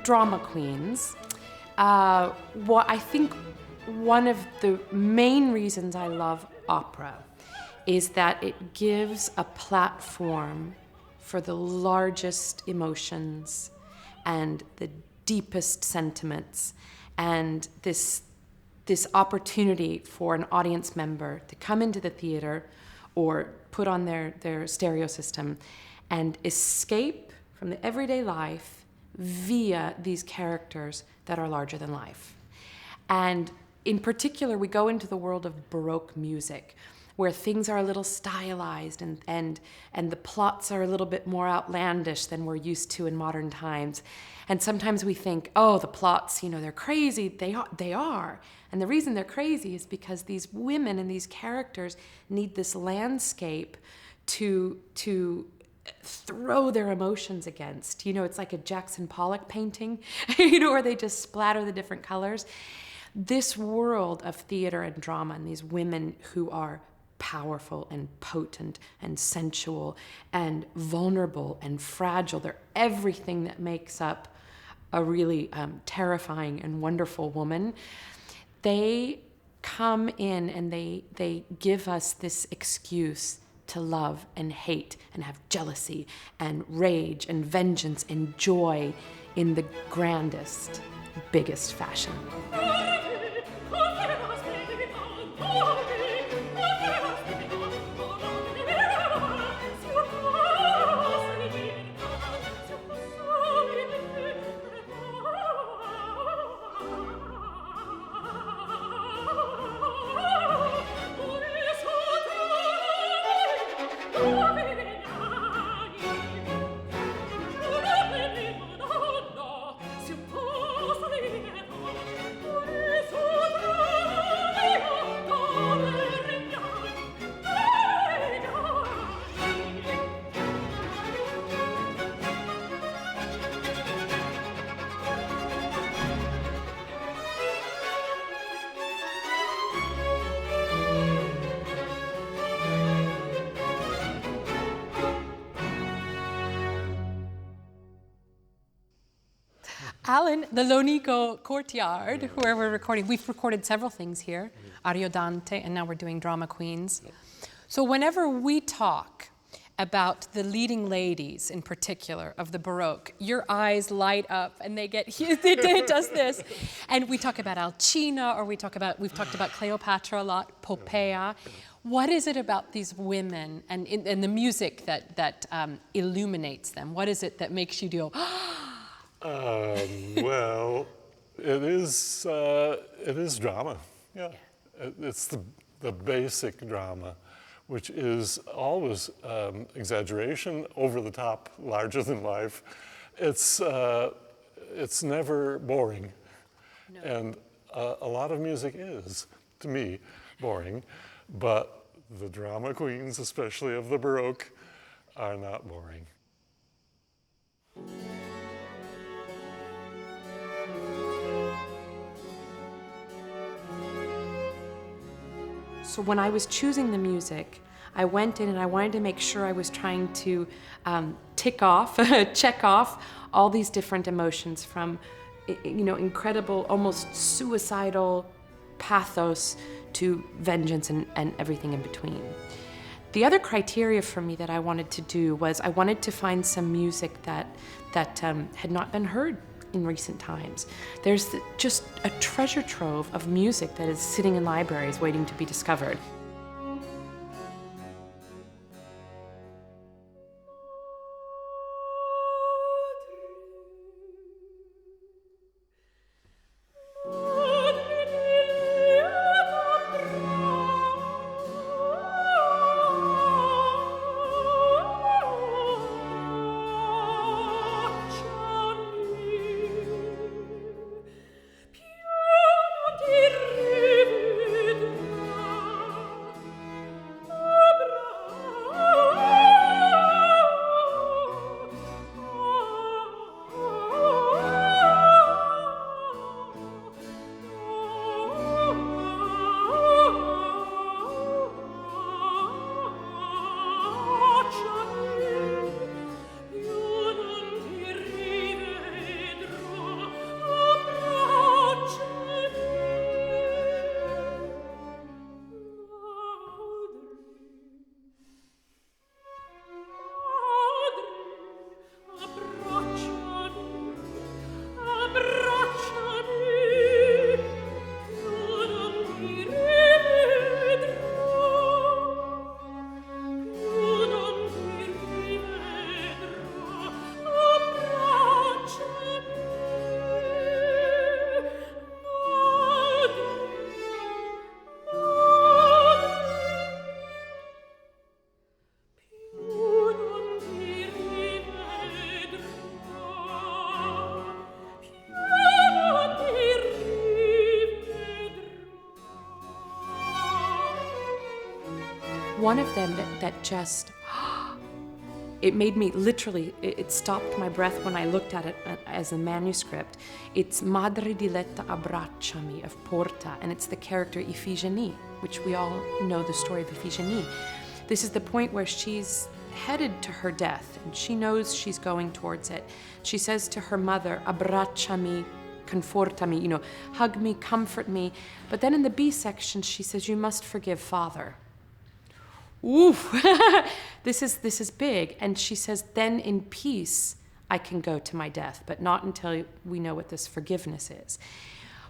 Drama queens. What I think one of the main reasons I love opera is that it gives a platform for the largest emotions and the deepest sentiments, and this opportunity for an audience member to come into the theater or put on their stereo system and escape from the everyday life via these characters that are larger than life. And in particular, we go into the world of Baroque music, where things are a little stylized and the plots are a little bit more outlandish than we're used to in modern times. And sometimes we think, oh, the plots, they're crazy. They are. And the reason they're crazy is because these women and these characters need this landscape to throw their emotions against. It's like a Jackson Pollock painting, where they just splatter the different colors. This world of theater and drama and these women who are powerful and potent and sensual and vulnerable and fragile, they're everything that makes up a really terrifying and wonderful woman. They come in and they give us this excuse to love and hate and have jealousy and rage and vengeance and joy in the grandest, biggest fashion. Alan, the Lonico Courtyard, where we're recording, we've recorded several things here, Ariodante, and now we're doing Drama Queens. So whenever we talk about the leading ladies in particular of the Baroque, your eyes light up and they get, it does this. And we talk about Alcina, or we've talked about Cleopatra a lot, Popea. What is it about these women and the music that illuminates them? What is it that makes you go, well, it is drama. Yeah, it's the basic drama, which is always exaggeration, over the top, larger than life. It's never boring, no. And a lot of music is, to me, boring, but the drama queens, especially of the Baroque, are not boring. So when I was choosing the music, I went in and I wanted to make sure I was trying to check off all these different emotions, from incredible, almost suicidal pathos to vengeance and everything in between. The other criteria for me that I wanted to do was I wanted to find some music that had not been heard in recent times. There's just a treasure trove of music that is sitting in libraries waiting to be discovered. one of them that just, it made me literally, it stopped my breath when I looked at it as a manuscript. It's Madre diletta abbracciami of Porta, and it's the character Iphigenie, which we all know the story of Iphigenie. This is the point where she's headed to her death, and she knows she's going towards it. She says to her mother, abbracciami, confortami, hug me, comfort me. But then in the B section, she says, you must forgive father. Oof, this is big. And she says, then in peace, I can go to my death, but not until we know what this forgiveness is.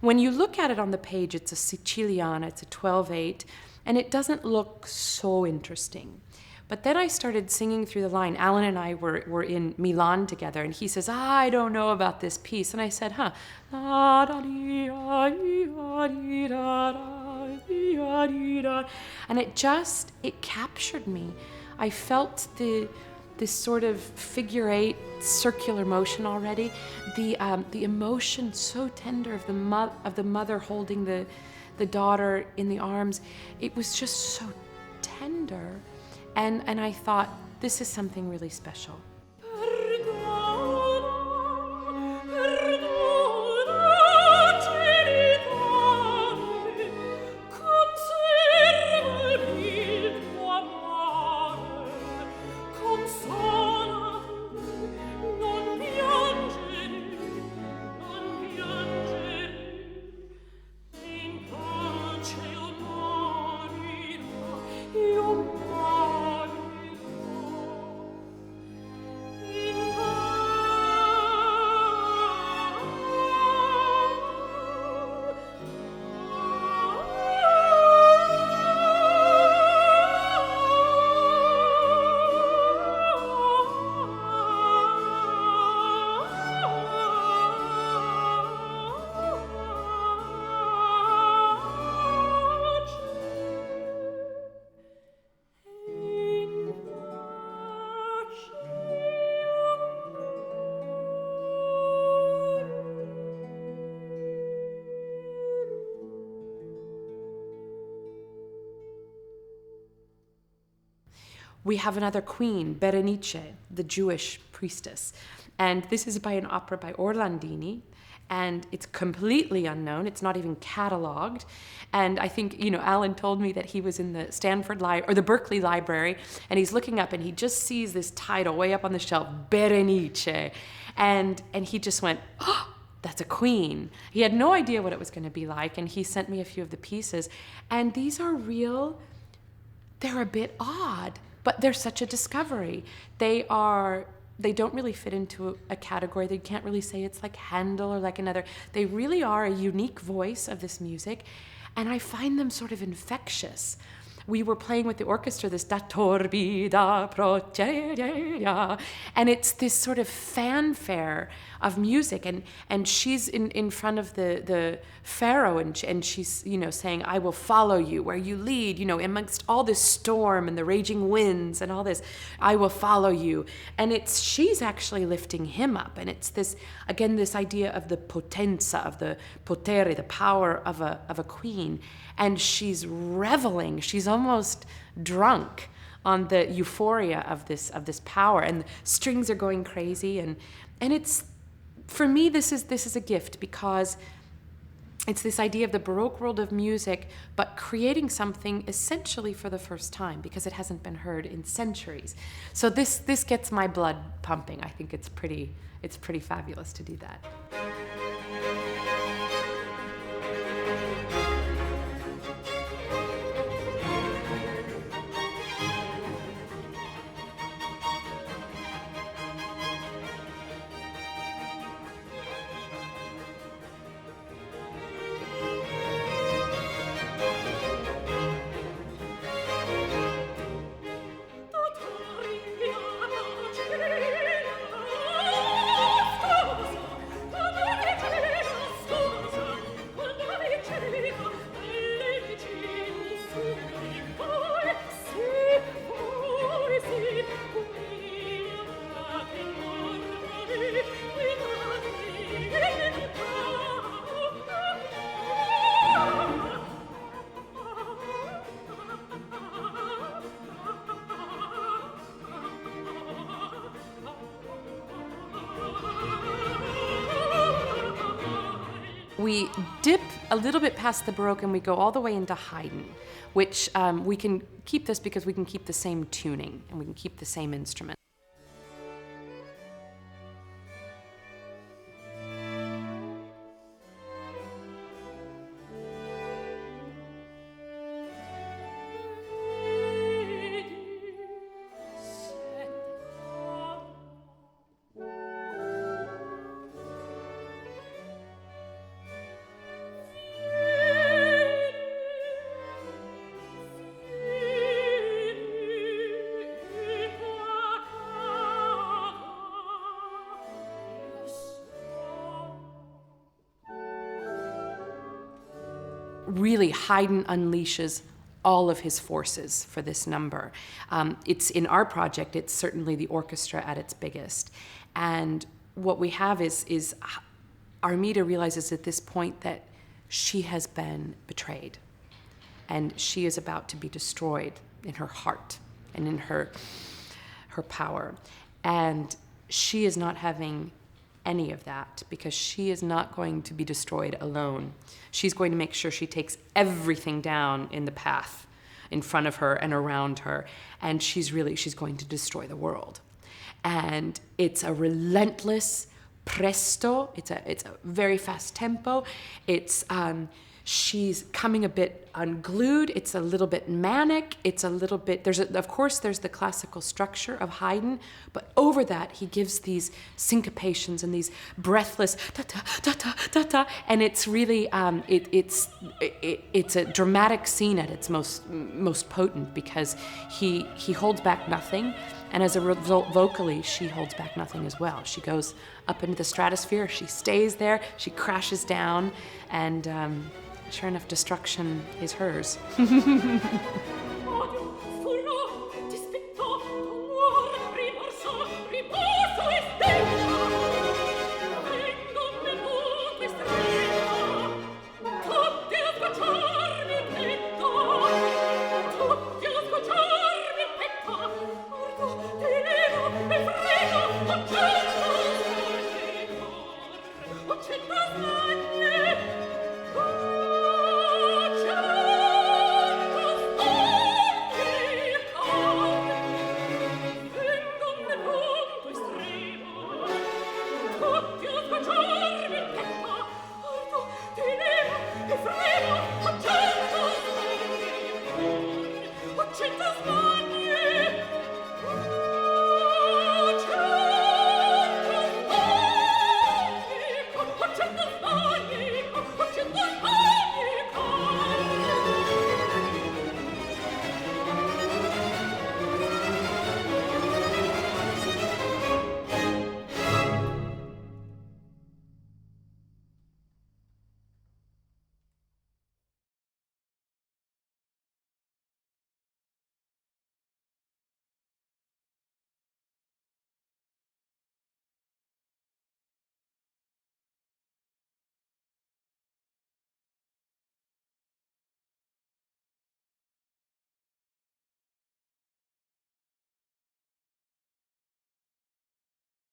When you look at it on the page, it's a Siciliana, it's a 12/8, and it doesn't look so interesting. But then I started singing through the line. Alan and I were in Milan together, and he says, I don't know about this piece. And I said, and it captured me. I felt this sort of figure 8 circular motion already. The emotion so tender of the mother holding the daughter in the arms. It was just so tender. And I thought, this is something really special. We have another queen, Berenice, the Jewish priestess. And this is by an opera by Orlandini, and it's completely unknown. It's not even cataloged. And I think, Alan told me that he was in the the Berkeley Library, and he's looking up and he just sees this title way up on the shelf, Berenice. And he just went, oh, that's a queen. He had no idea what it was going to be like, and he sent me a few of the pieces. And these are real, they're a bit odd, but they're such a discovery. They don't really fit into a category. They can't really say it's like Handel or like another. They really are a unique voice of this music, and I find them sort of infectious. We were playing with the orchestra this da torbida procedia, and it's this sort of fanfare of music, and she's in front of the pharaoh, and she's saying, I will follow you where you lead, amongst all this storm and the raging winds and all this, I will follow you. And she's actually lifting him up, and it's this idea of the potenza, of the potere, the power of a queen. And she's reveling, she's almost drunk on the euphoria of this power, and the strings are going crazy, and it's, for me, this is a gift, because it's this idea of the Baroque world of music, but creating something essentially for the first time, because it hasn't been heard in centuries. So this gets my blood pumping. I think it's pretty fabulous to do that. We dip a little bit past the Baroque and we go all the way into Haydn, which we can keep this because we can keep the same tuning and we can keep the same instrument. Really, Haydn unleashes all of his forces for this number. It's in our project, it's certainly the orchestra at its biggest. And what we have is Armida realizes at this point that she has been betrayed. And she is about to be destroyed in her heart and in her power. And she is not having any of that because she is not going to be destroyed alone. She's going to make sure she takes everything down in the path in front of her and around her, and she's going to destroy the world. And it's a relentless presto, it's a very fast tempo. She's coming a bit unglued, it's a little bit manic, it's a little bit, of course there's the classical structure of Haydn, but over that he gives these syncopations and these breathless ta-ta, and it's really, it's a dramatic scene at its most potent because he holds back nothing, and as a result, vocally, she holds back nothing as well. She goes up into the stratosphere, she stays there, she crashes down, and sure enough, destruction is hers.